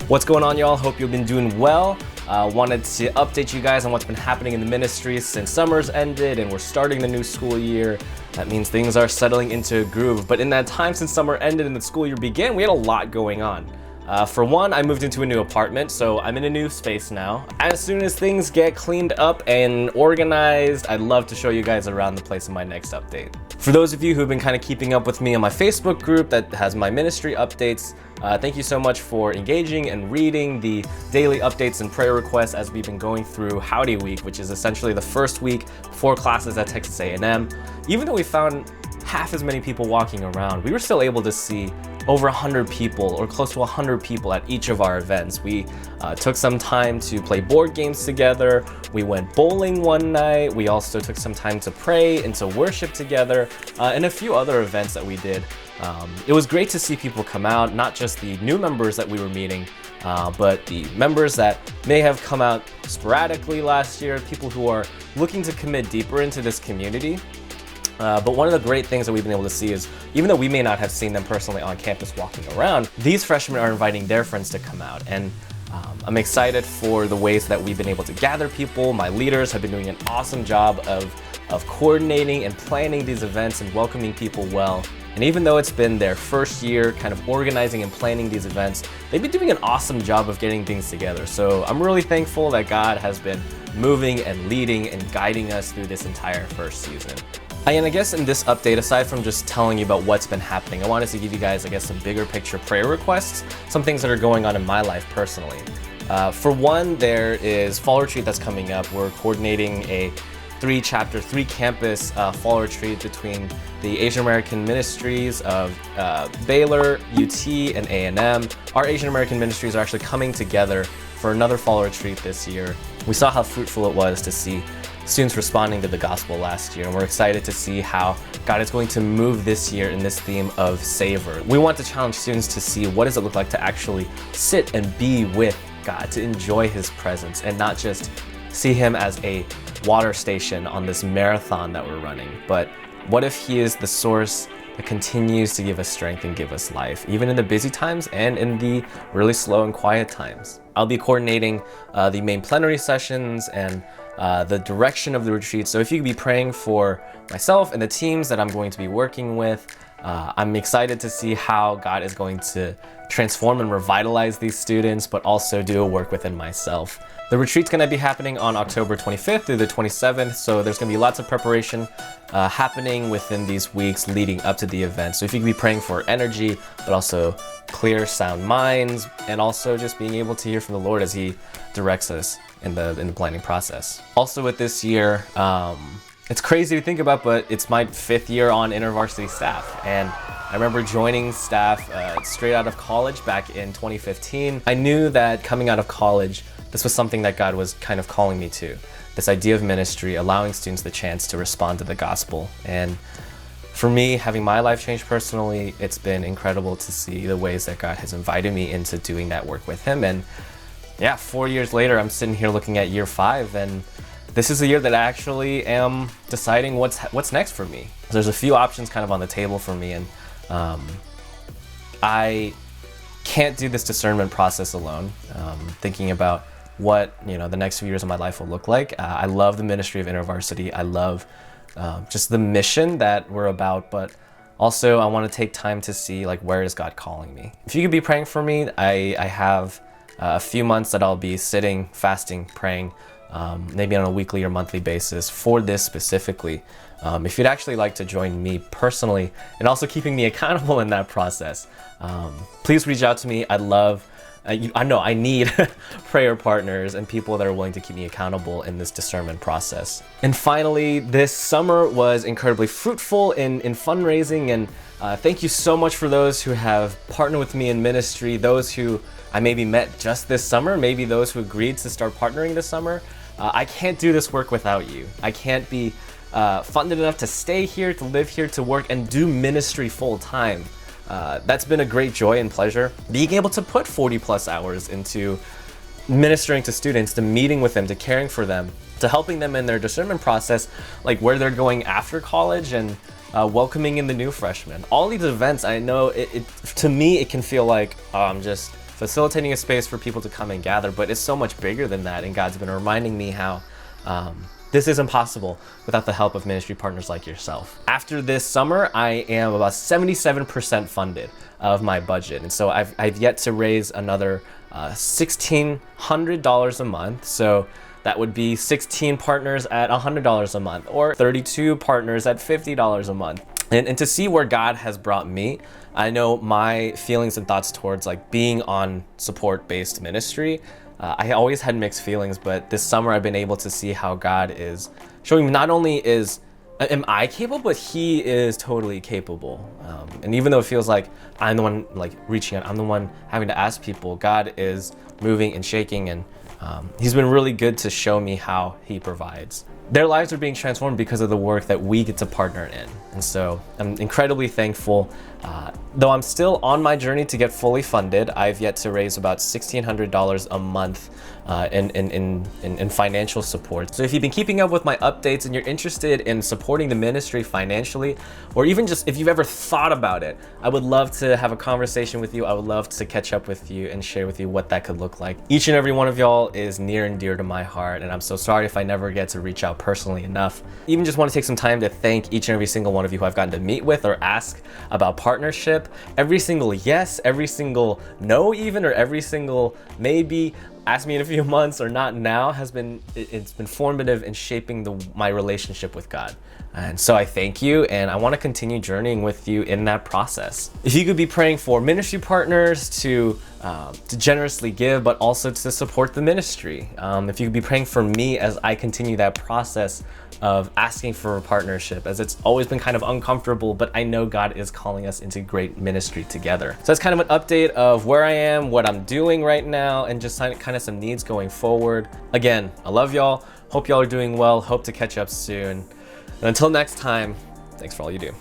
What's going on, y'all? Hope you've been doing well. Wanted to update you guys on what's been happening in the ministry since summer's ended and we're starting the new school year. That means things are settling into a groove. But in that time since summer ended and the school year began, we had a lot going on. For one, I moved into a new apartment, so I'm in a new space now. As soon as things get cleaned up and organized, I'd love to show you guys around the place in my next update. For those of you who've been kind of keeping up with me on my Facebook group that has my ministry updates, thank you so much for engaging and reading the daily updates and prayer requests as we've been going through Howdy Week, which is essentially the first week for classes at Texas A&M. Even though we found half as many people walking around, we were still able to see over 100 people or close to 100 people at each of our events. We took some time to play board games together. We went bowling one night. We also took some time to pray and to worship together, and a few other events that we did. It was great to see people come out, not just the new members that we were meeting, but the members that may have come out sporadically last year, people who are looking to commit deeper into this community. But one of the great things that we've been able to see is, even though we may not have seen them personally on campus walking around, these freshmen are inviting their friends to come out. And I'm excited for the ways that we've been able to gather people. My leaders have been doing an awesome job of coordinating and planning these events and welcoming people well. And even though it's been their first year kind of organizing and planning these events, they've been doing an awesome job of getting things together. So I'm really thankful that God has been moving and leading and guiding us through this entire first season. And I guess in this update, aside from just telling you about what's been happening, I wanted to give you guys, I guess, some bigger picture prayer requests, some things that are going on in my life personally. For one, there is fall retreat that's coming up. We're coordinating a 3-campus fall retreat between the Asian American ministries of Baylor, UT, and A&M. Our Asian American ministries are actually coming together for another fall retreat this year. We saw how fruitful it was to see students responding to the gospel last year, and we're excited to see how God is going to move this year in this theme of savor. We want to challenge students to see what does it look like to actually sit and be with God, to enjoy His presence, and not just see Him as a water station on this marathon that we're running, but what if He is the source that continues to give us strength and give us life, even in the busy times and in the really slow and quiet times. I'll be coordinating the main plenary sessions and the direction of the retreat. So if you could be praying for myself and the teams that I'm going to be working with, I'm excited to see how God is going to transform and revitalize these students, but also do a work within myself. The retreat's going to be happening on October 25th through the 27th, so there's going to be lots of preparation happening within these weeks leading up to the event. So if you could be praying for energy, but also clear, sound minds, and also just being able to hear from the Lord as He directs us in the planning process. Also with this year, it's crazy to think about, but it's my 5th year on InterVarsity staff, and I remember joining staff straight out of college back in 2015. I knew that coming out of college, this was something that God was kind of calling me to. This idea of ministry, allowing students the chance to respond to the gospel. And for me, having my life changed personally, it's been incredible to see the ways that God has invited me into doing that work with Him. And yeah, 4 years later, I'm sitting here looking at year 5, and this is the year that I actually am deciding what's next for me. There's a few options kind of on the table for me, and I can't do this discernment process alone. Thinking about what the next few years of my life will look like. I love the ministry of InterVarsity. I love just the mission that we're about, but also I want to take time to see where is God calling me. If you could be praying for me, I have a few months that I'll be sitting, fasting, praying, maybe on a weekly or monthly basis for this specifically. If you'd actually like to join me personally and also keeping me accountable in that process, please reach out to me. I'd love I need prayer partners and people that are willing to keep me accountable in this discernment process. And finally, this summer was incredibly fruitful in fundraising, and thank you so much for those who have partnered with me in ministry, those who I maybe met just this summer, maybe those who agreed to start partnering this summer. I can't do this work without you. I can't be funded enough to stay here, to live here, to work and do ministry full time. That's been a great joy and pleasure. Being able to put 40 plus hours into ministering to students, to meeting with them, to caring for them, to helping them in their discernment process, like where they're going after college, and welcoming in the new freshmen. All these events, I know to me, it can feel like I'm just facilitating a space for people to come and gather, but it's so much bigger than that. And God's been reminding me how this isn't possible without the help of ministry partners like yourself. After this summer, I am about 77% funded of my budget. And so I've yet to raise another $1,600 a month. So that would be 16 partners at $100 a month, or 32 partners at $50 a month. And to see where God has brought me, I know my feelings and thoughts towards like being on support-based ministry, I always had mixed feelings, but this summer I've been able to see how God is showing me not only am I capable, but He is totally capable. And even though it feels like I'm the one like reaching out, I'm the one having to ask people, God is moving and shaking, and He's been really good to show me how He provides. Their lives are being transformed because of the work that we get to partner in. And so I'm incredibly thankful. Though I'm still on my journey to get fully funded, I've yet to raise about $1,600 a month in financial support. So if you've been keeping up with my updates and you're interested in supporting the ministry financially, or even just if you've ever thought about it, I would love to have a conversation with you. I would love to catch up with you and share with you what that could look like. Each and every one of y'all is near and dear to my heart, and I'm so sorry if I never get to reach out personally enough. Even just want to take some time to thank each and every single one of you who I've gotten to meet with or ask about partnership. Every single yes, every single no even, or every single maybe, ask me in a few months or not now, it's been formative in shaping my relationship with God. And so I thank you, and I want to continue journeying with you in that process. If you could be praying for ministry partners to generously give, but also to support the ministry. If you could be praying for me as I continue that process of asking for a partnership, as it's always been kind of uncomfortable, but I know God is calling us into great ministry together. So that's kind of an update of where I am, what I'm doing right now, and just kind of some needs going forward. Again, I love y'all. Hope y'all are doing well. Hope to catch up soon. And until next time, thanks for all you do.